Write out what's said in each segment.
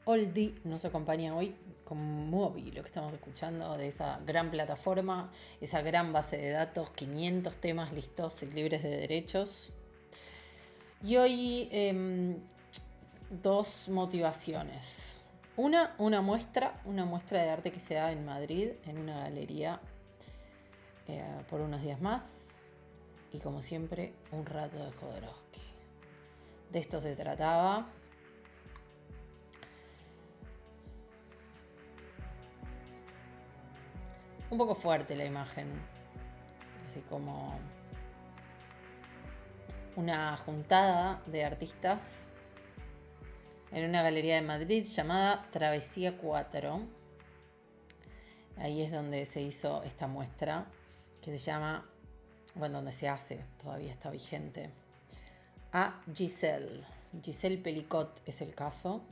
Oldie nos acompaña hoy con Mobi, lo que estamos escuchando de esa gran plataforma, esa gran base de datos, 500 temas listos y libres de derechos. Y hoy dos motivaciones. Una muestra de arte que se da en Madrid, en una galería, por unos días más. Y como siempre, un rato de Jodorowsky. De esto se trataba. Un poco fuerte la imagen, así como una juntada de artistas en una galería de Madrid llamada Travesía 4. Ahí es donde se hizo esta muestra que se llama, bueno, donde se hace, todavía está vigente, a Giselle. Giselle Pelicot es el caso.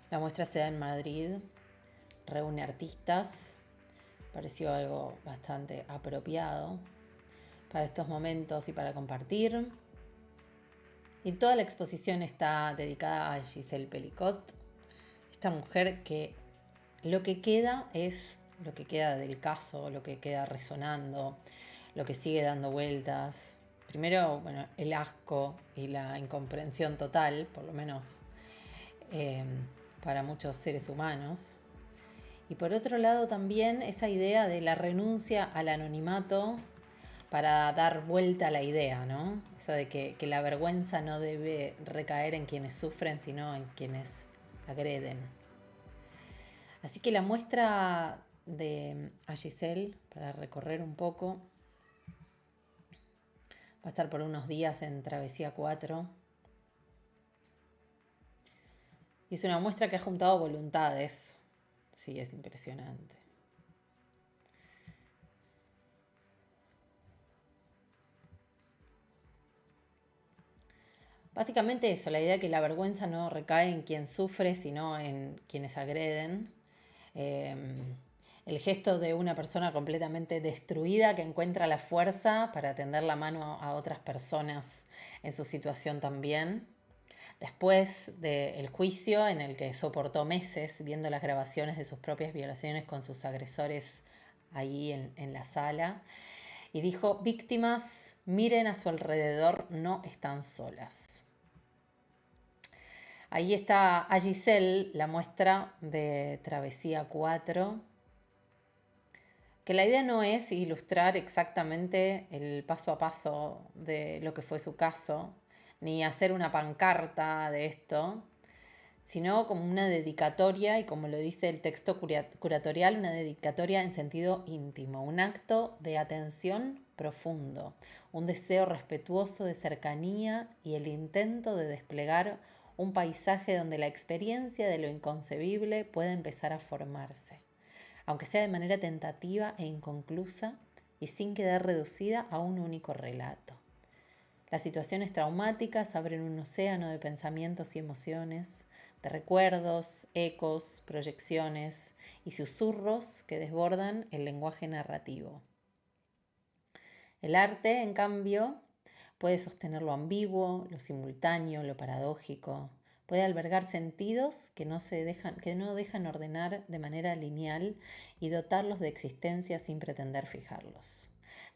La muestra se da en Madrid, reúne artistas, pareció algo bastante apropiado para estos momentos y para compartir. Y toda la exposición está dedicada a Giselle Pelicot, esta mujer que lo que queda es lo que queda del caso, lo que queda resonando, lo que sigue dando vueltas. Primero, bueno, el asco y la incomprensión total, por lo menos para muchos seres humanos. Y por otro lado también esa idea de la renuncia al anonimato para dar vuelta a la idea, ¿no? Eso de que la vergüenza no debe recaer en quienes sufren, sino en quienes agreden. Así que la muestra de a Giselle, para recorrer un poco, va a estar por unos días en Travesía 4. Y es una muestra que ha juntado voluntades. Sí, es impresionante. Básicamente eso, la idea de que la vergüenza no recae en quien sufre, sino en quienes agreden. El gesto de una persona completamente destruida que encuentra la fuerza para tender la mano a otras personas en su situación también. Después del juicio en el que soportó meses viendo las grabaciones de sus propias violaciones con sus agresores ahí en la sala. Y dijo, víctimas, miren a su alrededor, no están solas. Ahí está a Giselle, la muestra de Travesía 4, que la idea no es ilustrar exactamente el paso a paso de lo que fue su caso, ni hacer una pancarta de esto, sino como una dedicatoria, y como lo dice el texto curatorial, una dedicatoria en sentido íntimo, un acto de atención profundo, un deseo respetuoso de cercanía y el intento de desplegar un paisaje donde la experiencia de lo inconcebible pueda empezar a formarse, aunque sea de manera tentativa e inconclusa y sin quedar reducida a un único relato. Las situaciones traumáticas abren un océano de pensamientos y emociones, de recuerdos, ecos, proyecciones y susurros que desbordan el lenguaje narrativo. El arte, en cambio, puede sostener lo ambiguo, lo simultáneo, lo paradójico. Puede albergar sentidos que no dejan ordenar de manera lineal y dotarlos de existencia sin pretender fijarlos.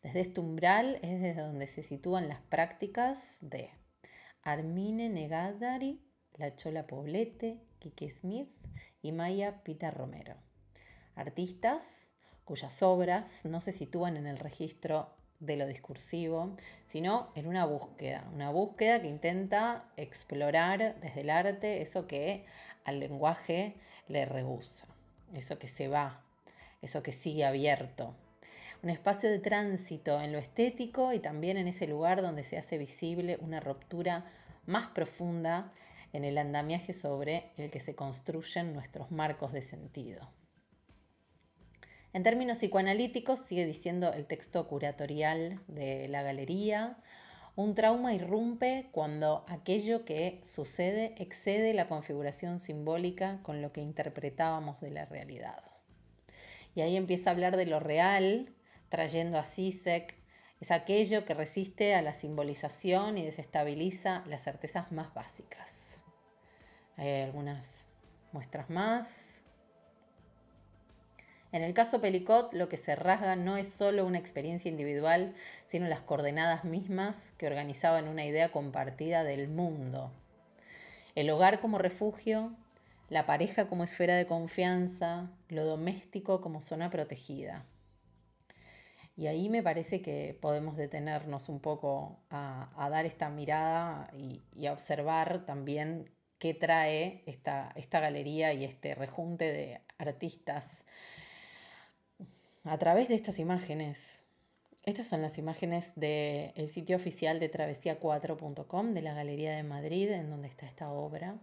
Desde este umbral es desde donde se sitúan las prácticas de Armine Negadari, La Chola Poblete, Kiki Smith y Maya Pita Romero. Artistas cuyas obras no se sitúan en el registro de lo discursivo, sino en una búsqueda que intenta explorar desde el arte eso que al lenguaje le rehúsa, eso que se va, eso que sigue abierto. Un espacio de tránsito en lo estético y también en ese lugar donde se hace visible una ruptura más profunda en el andamiaje sobre el que se construyen nuestros marcos de sentido. En términos psicoanalíticos, sigue diciendo el texto curatorial de la galería, un trauma irrumpe cuando aquello que sucede excede la configuración simbólica con lo que interpretábamos de la realidad. Y ahí empieza a hablar de lo real, trayendo a Zizek, es aquello que resiste a la simbolización y desestabiliza las certezas más básicas. Hay algunas muestras más. En el caso Pelicot, lo que se rasga no es solo una experiencia individual, sino las coordenadas mismas que organizaban una idea compartida del mundo. El hogar como refugio, la pareja como esfera de confianza, lo doméstico como zona protegida. Y ahí me parece que podemos detenernos un poco a dar esta mirada y a observar también qué trae esta galería y este rejunte de artistas a través de estas imágenes. Estas son las imágenes del sitio oficial de travesía4.com, de la Galería de Madrid, en donde está esta obra.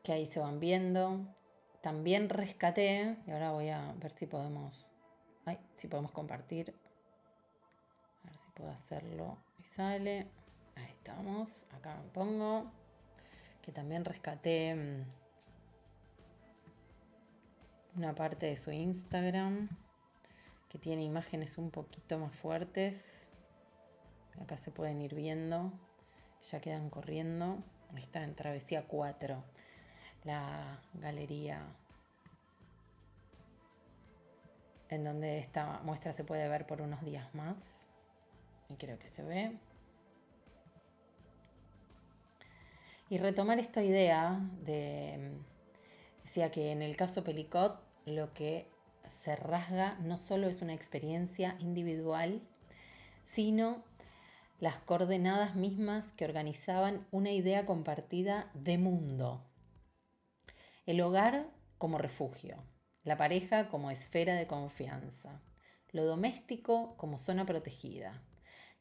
Que ahí se van viendo. También rescaté, y ahora voy a ver si podemos, si podemos compartir. A ver si puedo hacerlo y sale. Ahí estamos, acá me pongo. Que también rescaté una parte de su Instagram, que tiene imágenes un poquito más fuertes. Acá se pueden ir viendo, ya quedan corriendo. Ahí está en Travesía 4, la galería en donde esta muestra se puede ver por unos días más. Y creo que se ve. Y retomar esta idea decía que en el caso Pelicot lo que se rasga no solo es una experiencia individual, sino las coordenadas mismas que organizaban una idea compartida de mundo. El hogar como refugio, la pareja como esfera de confianza, lo doméstico como zona protegida.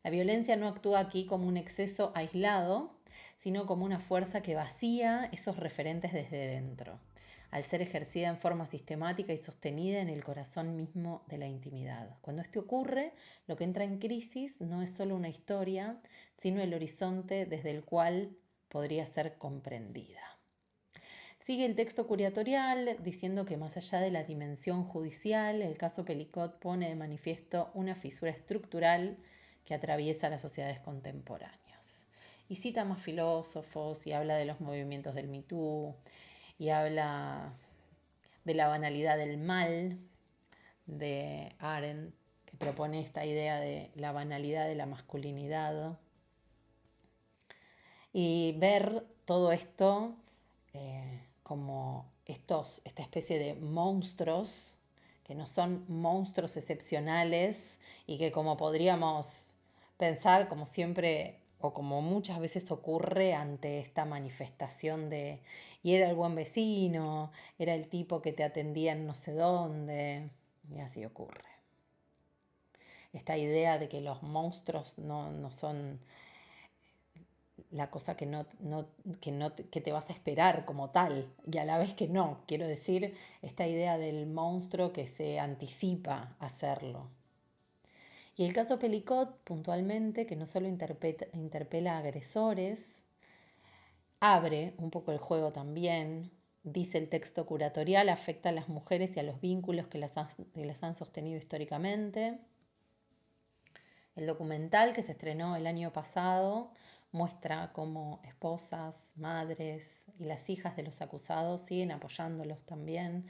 La violencia no actúa aquí como un exceso aislado, sino como una fuerza que vacía esos referentes desde dentro, al ser ejercida en forma sistemática y sostenida en el corazón mismo de la intimidad. Cuando esto ocurre, lo que entra en crisis no es solo una historia, sino el horizonte desde el cual podría ser comprendida. Sigue el texto curatorial diciendo que más allá de la dimensión judicial, el caso Pelicot pone de manifiesto una fisura estructural que atraviesa las sociedades contemporáneas. Y cita más filósofos y habla de los movimientos del Me Too y habla de la banalidad del mal de Arendt, que propone esta idea de la banalidad de la masculinidad. Y ver todo esto como esta especie de monstruos, que no son monstruos excepcionales y que como podríamos pensar, como siempre o como muchas veces ocurre ante esta manifestación de y era el buen vecino, era el tipo que te atendía en no sé dónde, y así ocurre. Esta idea de que los monstruos no son la cosa que te vas a esperar como tal, y a la vez que no, quiero decir, esta idea del monstruo que se anticipa a hacerlo. Y el caso Pelicot, puntualmente, que no solo interpela a agresores, abre un poco el juego también, dice el texto curatorial, afecta a las mujeres y a los vínculos que las han sostenido históricamente. El documental que se estrenó el año pasado muestra cómo esposas, madres y las hijas de los acusados siguen apoyándolos también,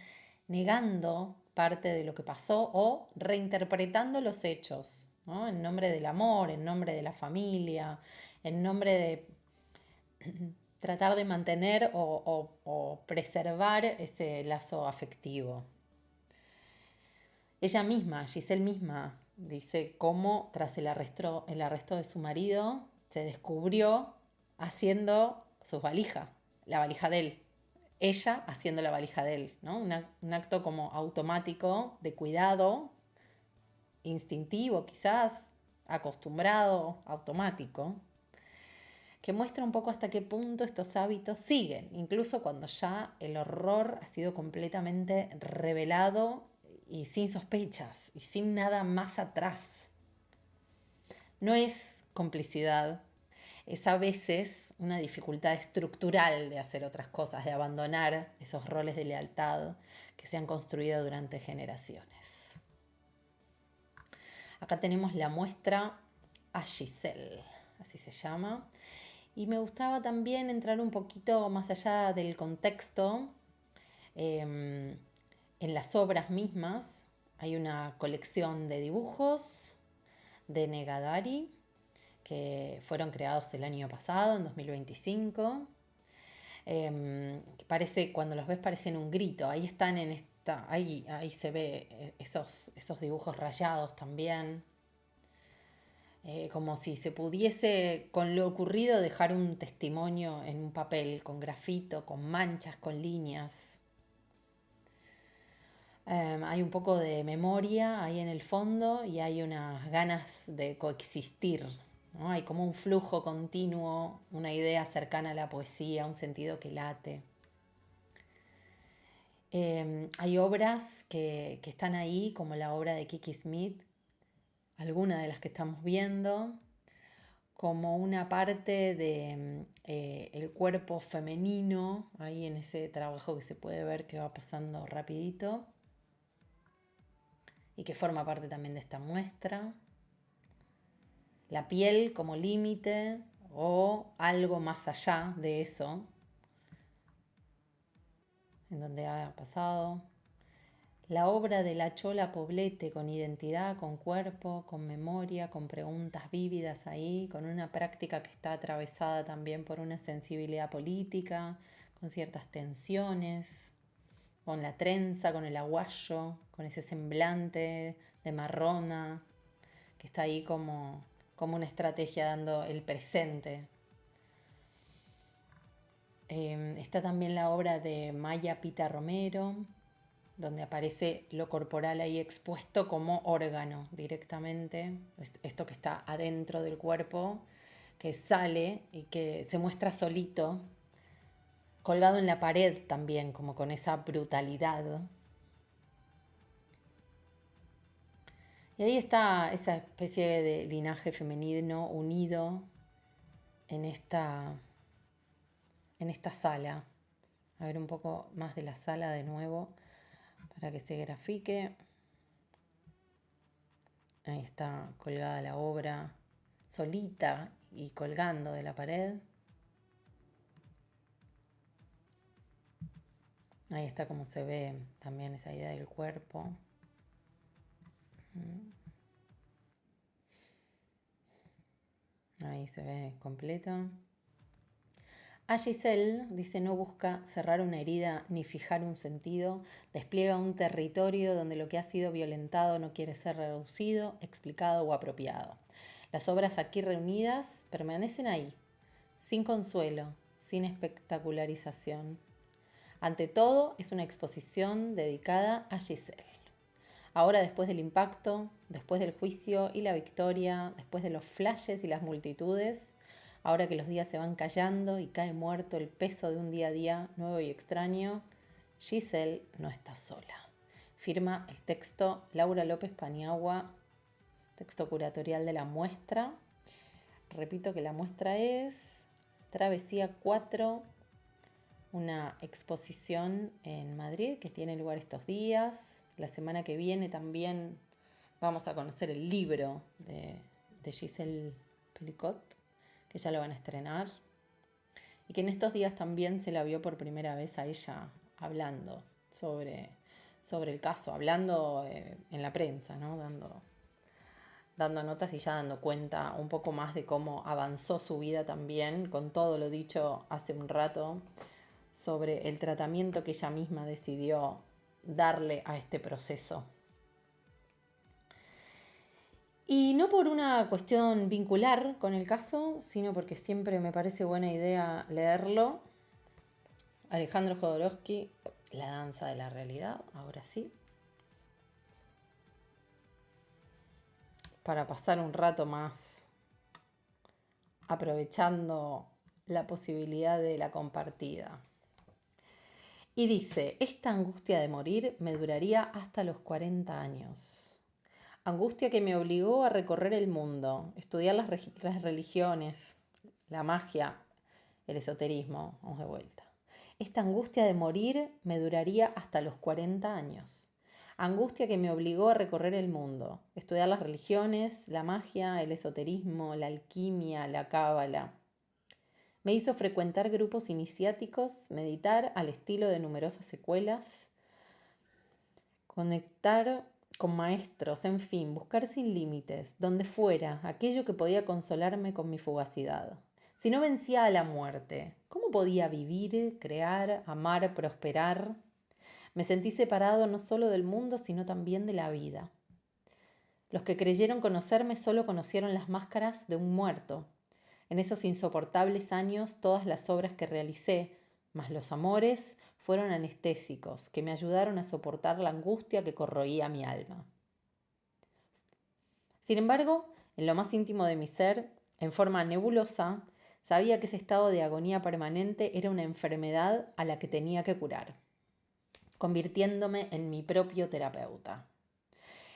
negando parte de lo que pasó o reinterpretando los hechos, ¿no? En nombre del amor, en nombre de la familia, en nombre de tratar de mantener o preservar ese lazo afectivo. Ella misma, Giselle misma, dice cómo tras el arresto de su marido se descubrió haciendo sus valijas, la valija de él. Ella haciendo la valija de él, ¿no? Un acto como automático de cuidado, instintivo quizás, acostumbrado, automático, que muestra un poco hasta qué punto estos hábitos siguen, incluso cuando ya el horror ha sido completamente revelado y sin sospechas y sin nada más atrás. No es complicidad, es a veces una dificultad estructural de hacer otras cosas, de abandonar esos roles de lealtad que se han construido durante generaciones. Acá tenemos la muestra a Giselle, así se llama. Y me gustaba también entrar un poquito más allá del contexto, en las obras mismas. Hay una colección de dibujos de Negadari que fueron creados el año pasado, en 2025. Que parece, cuando los ves parecen un grito. Ahí están en esta, ahí se ve esos dibujos rayados también. Como si se pudiese, con lo ocurrido, dejar un testimonio en un papel, con grafito, con manchas, con líneas. Hay un poco de memoria ahí en el fondo y hay unas ganas de coexistir, ¿no? Hay como un flujo continuo, una idea cercana a la poesía, un sentido que late. Hay obras que están ahí, como la obra de Kiki Smith, alguna de las que estamos viendo, como una parte de el cuerpo femenino, ahí en ese trabajo que se puede ver que va pasando rapidito y que forma parte también de esta muestra. La piel como límite o algo más allá de eso, en donde ha pasado. La obra de la Chola Poblete, con identidad, con cuerpo, con memoria, con preguntas vívidas ahí, con una práctica que está atravesada también por una sensibilidad política, con ciertas tensiones, con la trenza, con el aguayo, con ese semblante de marrona, que está ahí como una estrategia dando el presente. Está también la obra de Maya Pita Romero, donde aparece lo corporal ahí expuesto como órgano directamente, esto que está adentro del cuerpo, que sale y que se muestra solito, colgado en la pared también, como con esa brutalidad. Y ahí está esa especie de linaje femenino unido en esta sala. A ver un poco más de la sala de nuevo para que se grafique. Ahí está colgada la obra, solita y colgando de la pared. Ahí está como se ve también esa idea del cuerpo. Ahí se ve completa. A Giselle, dice, no busca cerrar una herida ni fijar un sentido, despliega un territorio donde lo que ha sido violentado no quiere ser reducido, explicado o apropiado. Las obras aquí reunidas permanecen ahí, sin consuelo, sin espectacularización. Ante todo, es una exposición dedicada a Giselle. Ahora, después del impacto, después del juicio y la victoria, después de los flashes y las multitudes, ahora que los días se van callando y cae muerto el peso de un día a día nuevo y extraño, Giselle no está sola. Firma el texto Laura López Paniagua, texto curatorial de la muestra. Repito que la muestra es Travesía 4, una exposición en Madrid que tiene lugar estos días. La semana que viene también vamos a conocer el libro de Giselle Pelicot, que ya lo van a estrenar. Y que en estos días también se la vio por primera vez a ella hablando sobre el caso, hablando en la prensa, ¿no? Dando notas y ya dando cuenta un poco más de cómo avanzó su vida también, con todo lo dicho hace un rato, sobre el tratamiento que ella misma decidió darle a este proceso. Y no por una cuestión vincular con el caso, sino porque siempre me parece buena idea leerlo. Alejandro Jodorowsky, La danza de la realidad, ahora sí. Para pasar un rato más aprovechando la posibilidad de la compartida. Y dice, esta angustia de morir me duraría hasta los 40 años. Angustia que me obligó a recorrer el mundo, estudiar las religiones, la magia, el esoterismo. Vamos de vuelta. Esta angustia de morir me duraría hasta los 40 años. Angustia que me obligó a recorrer el mundo, estudiar las religiones, la magia, el esoterismo, la alquimia, la cábala. Me hizo frecuentar grupos iniciáticos, meditar al estilo de numerosas secuelas, conectar con maestros, en fin, buscar sin límites, donde fuera, aquello que podía consolarme con mi fugacidad. Si no vencía a la muerte, ¿cómo podía vivir, crear, amar, prosperar? Me sentí separado no solo del mundo, sino también de la vida. Los que creyeron conocerme solo conocieron las máscaras de un muerto. En esos insoportables años, todas las obras que realicé, más los amores, fueron anestésicos, que me ayudaron a soportar la angustia que corroía mi alma. Sin embargo, en lo más íntimo de mi ser, en forma nebulosa, sabía que ese estado de agonía permanente era una enfermedad a la que tenía que curar, convirtiéndome en mi propio terapeuta.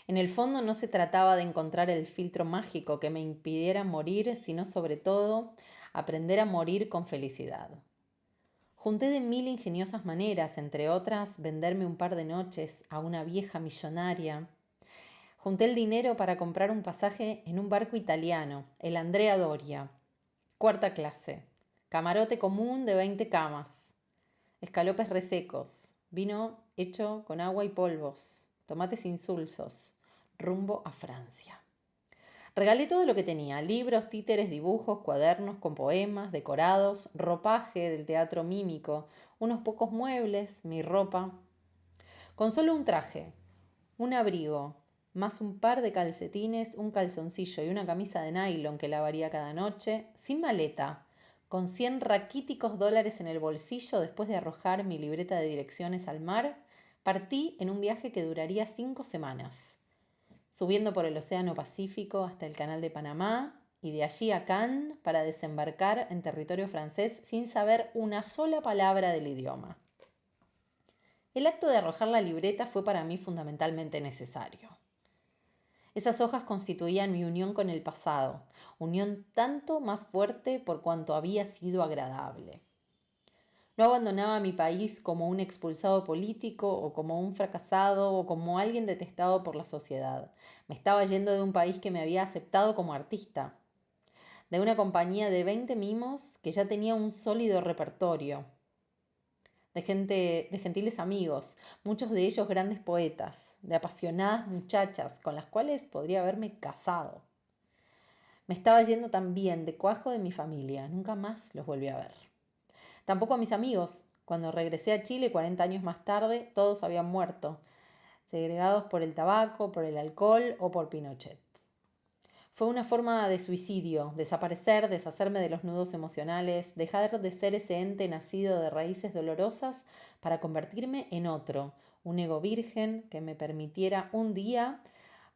En el fondo no se trataba de encontrar el filtro mágico que me impidiera morir, sino sobre todo aprender a morir con felicidad. Junté de 1000 ingeniosas maneras, entre otras, venderme un par de noches a una vieja millonaria. Junté el dinero para comprar un pasaje en un barco italiano, el Andrea Doria, 4ª clase, camarote común de 20 camas, escalopes resecos, vino hecho con agua y polvos, tomates insulsos, rumbo a Francia. Regalé todo lo que tenía, libros, títeres, dibujos, cuadernos con poemas, decorados, ropaje del teatro mímico, unos pocos muebles, mi ropa. Con solo un traje, un abrigo, más un par de calcetines, un calzoncillo y una camisa de nylon que lavaría cada noche, sin maleta, con 100 raquíticos dólares en el bolsillo después de arrojar mi libreta de direcciones al mar, partí en un viaje que duraría 5 semanas. Subiendo por el Océano Pacífico hasta el Canal de Panamá y de allí a Cannes para desembarcar en territorio francés sin saber una sola palabra del idioma. El acto de arrojar la libreta fue para mí fundamentalmente necesario. Esas hojas constituían mi unión con el pasado, unión tanto más fuerte por cuanto había sido agradable. No abandonaba mi país como un expulsado político o como un fracasado o como alguien detestado por la sociedad. Me estaba yendo de un país que me había aceptado como artista, de una compañía de 20 mimos que ya tenía un sólido repertorio, de gentiles amigos, muchos de ellos grandes poetas, de apasionadas muchachas con las cuales podría haberme casado. Me estaba yendo también de cuajo de mi familia, nunca más los volví a ver. Tampoco a mis amigos. Cuando regresé a Chile 40 años más tarde, todos habían muerto, segregados por el tabaco, por el alcohol o por Pinochet. Fue una forma de suicidio, desaparecer, deshacerme de los nudos emocionales, dejar de ser ese ente nacido de raíces dolorosas para convertirme en otro, un ego virgen que me permitiera un día,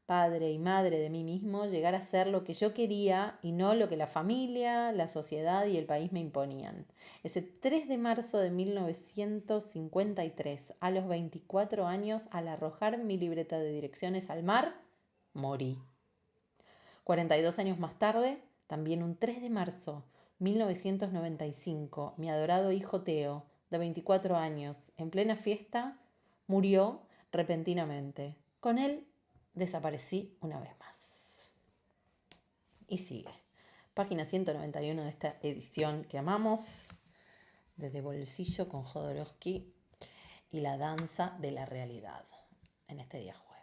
padre y madre de mí mismo, llegar a ser lo que yo quería y no lo que la familia, la sociedad y el país me imponían. Ese 3 de marzo de 1953, a los 24 años, al arrojar mi libreta de direcciones al mar, morí. 42 años más tarde, también un 3 de marzo, 1995, mi adorado hijo Teo, de 24 años, en plena fiesta, murió repentinamente. Con él desaparecí una vez más. Y sigue. Página 191 de esta edición que amamos, desde Bolsillo con Jodorowsky y la danza de la realidad, en este día jueves.